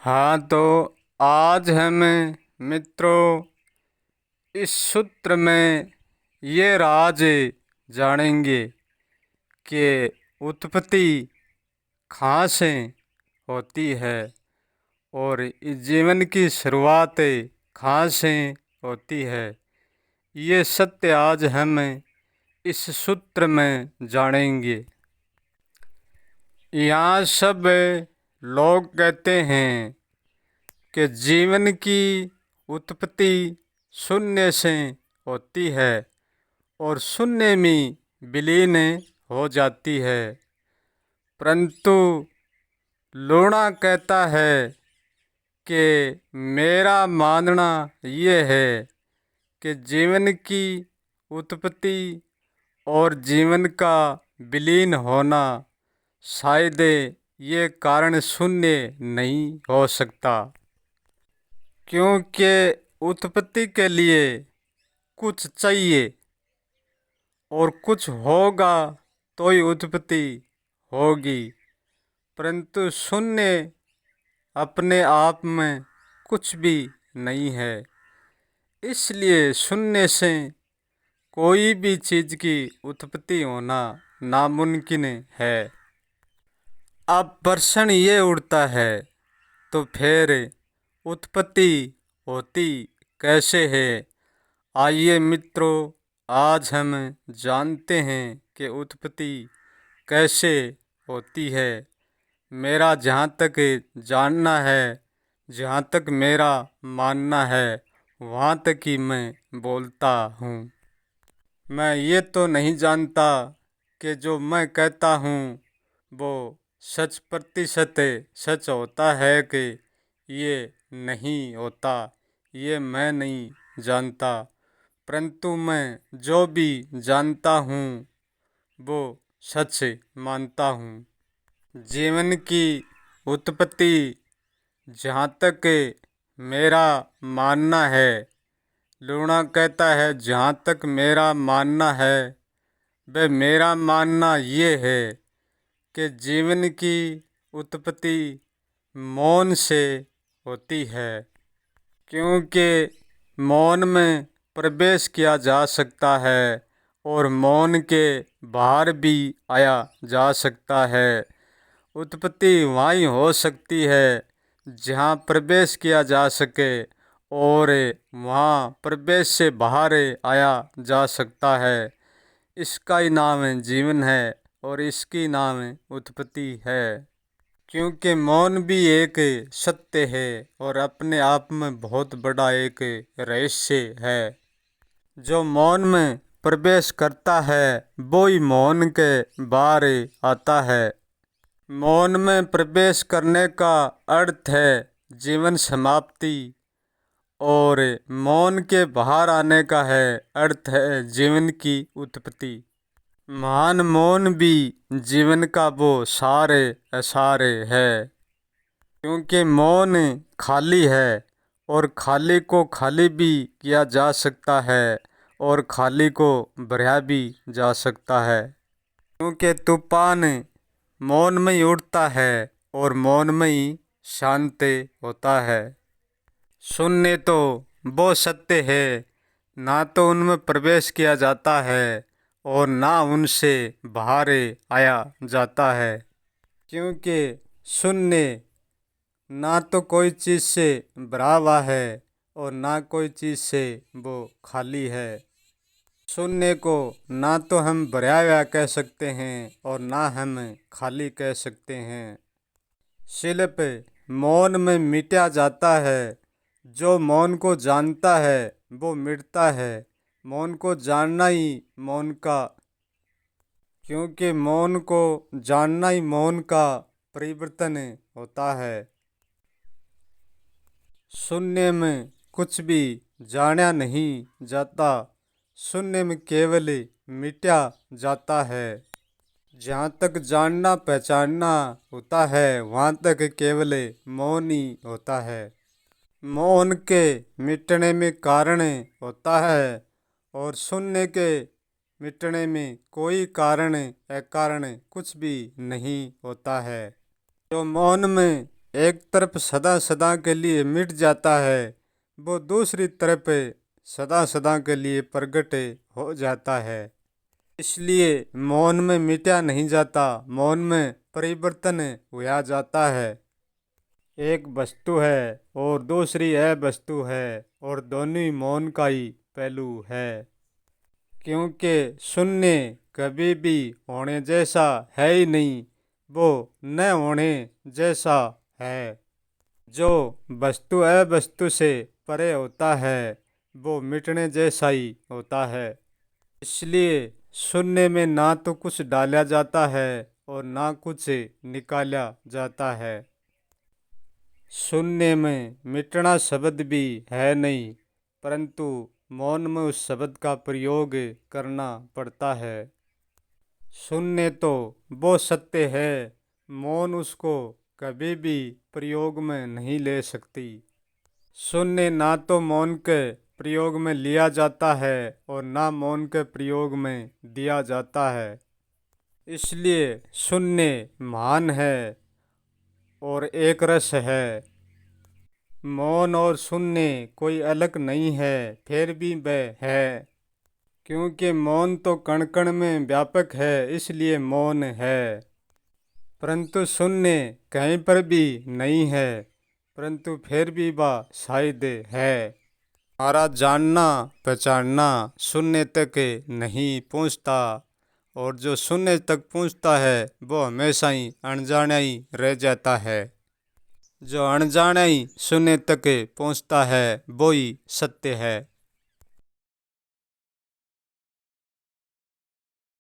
हाँ, तो आज हम मित्रों इस सूत्र में ये राज जानेंगे कि उत्पत्ति कहाँ से होती है और इस जीवन की शुरुआत कहाँ से होती है। ये सत्य आज हम इस सूत्र में जानेंगे। यहाँ सब लोग कहते हैं कि जीवन की उत्पत्ति शून्य से होती है और शून्य में विलीन हो जाती है, परंतु लूणा कहता है कि मेरा मानना ये है कि जीवन की उत्पत्ति और जीवन का विलीन होना शायद ये कारण शून्य नहीं हो सकता, क्योंकि उत्पत्ति के लिए कुछ चाहिए और कुछ होगा तो ही उत्पत्ति होगी। परंतु शून्य अपने आप में कुछ भी नहीं है, इसलिए शून्य से कोई भी चीज़ की उत्पत्ति होना नामुमकिन है। अब प्रश्न ये उठता है, तो फिर उत्पत्ति होती कैसे है। आइए मित्रों, आज हम जानते हैं कि उत्पत्ति कैसे होती है। मेरा जहाँ तक जानना है, जहाँ तक मेरा मानना है, वहाँ तक ही मैं बोलता हूँ। मैं ये तो नहीं जानता कि जो मैं कहता हूँ वो सच प्रतिशत सच होता है कि ये नहीं होता, ये मैं नहीं जानता। परंतु मैं जो भी जानता हूँ वो सच मानता हूँ। जीवन की उत्पत्ति, जहाँ तक मेरा मानना है, लूणा कहता है जहाँ तक मेरा मानना है, वह मेरा मानना ये है कि जीवन की उत्पत्ति मौन से होती है, क्योंकि मौन में प्रवेश किया जा सकता है और मौन के बाहर भी आया जा सकता है। उत्पत्ति वहीं हो सकती है जहाँ प्रवेश किया जा सके और वहाँ प्रवेश से बाहर आया जा सकता है। इसका ही नाम जीवन है और इसकी नाम उत्पत्ति है, क्योंकि मौन भी एक सत्य है और अपने आप में बहुत बड़ा एक रहस्य है। जो मौन में प्रवेश करता है वो ही मौन के बाहर आता है। मौन में प्रवेश करने का अर्थ है जीवन समाप्ति और मौन के बाहर आने का है अर्थ है जीवन की उत्पत्ति। महान मौन भी जीवन का वो सार असार है, क्योंकि मौन खाली है और खाली को खाली भी किया जा सकता है और खाली को भरा भी जा सकता है, क्योंकि तूफान मौन में ही उठता है और मौन में ही शांत होता है। शून्य तो वो सत्य है, ना तो उनमें प्रवेश किया जाता है और ना उनसे बाहर आया जाता है, क्योंकि शून्य ना तो कोई चीज़ से भरा हुआ है और ना कोई चीज़ से वो खाली है। शून्य को ना तो हम भरा हुआ कह सकते हैं और ना हम खाली कह सकते हैं। शिल्प मौन में मिटा जाता है। जो मौन को जानता है वो मिटता है। मौन को जानना ही मौन का, क्योंकि मौन को जानना ही मौन का परिवर्तन होता है। शून्य में कुछ भी जाना नहीं जाता, शून्य में केवल मिटा जाता है। जहाँ तक जानना पहचानना होता है वहाँ तक केवल मौन ही होता है। मौन के मिटने में कारण होता है और शून्य के मिटने में कोई कारण अकारण कुछ भी नहीं होता है। जो मौन में एक तरफ सदा सदा के लिए मिट जाता है, वो दूसरी तरफ सदा सदा के लिए प्रगट हो जाता है। इसलिए मौन में मिटा नहीं जाता, मौन में परिवर्तन हुआ जाता है। एक वस्तु है और दूसरी अवस्तु है, और दोनों ही मौन का ही पहलू है। क्योंकि शून्य कभी भी होने जैसा है ही नहीं, वो न होने जैसा है। जो वस्तु अवस्तु से परे होता है, वो मिटने जैसा ही होता है। इसलिए शून्य में ना तो कुछ डाला जाता है और ना कुछ निकाला जाता है। शून्य में मिटना शब्द भी है नहीं, परंतु मौन में उस शब्द का प्रयोग करना पड़ता है। शून्य तो वो सत्य है, मौन उसको कभी भी प्रयोग में नहीं ले सकती। शून्य ना तो मौन के प्रयोग में लिया जाता है और ना मौन के प्रयोग में दिया जाता है। इसलिए शून्य महान है और एक रस है। मौन और शून्य कोई अलग नहीं है, फिर भी वह है। क्योंकि मौन तो कण कण में व्यापक है, इसलिए मौन है। परंतु शून्य कहीं पर भी नहीं है, परंतु फिर भी वह शायद है। हमारा जानना पहचानना शून्य तक नहीं पहुंचता, और जो शून्य तक पहुंचता है वो हमेशा ही अनजाना ही रह जाता है। जो अनजाना ही शून्य तक पहुंचता है वो ही सत्य है।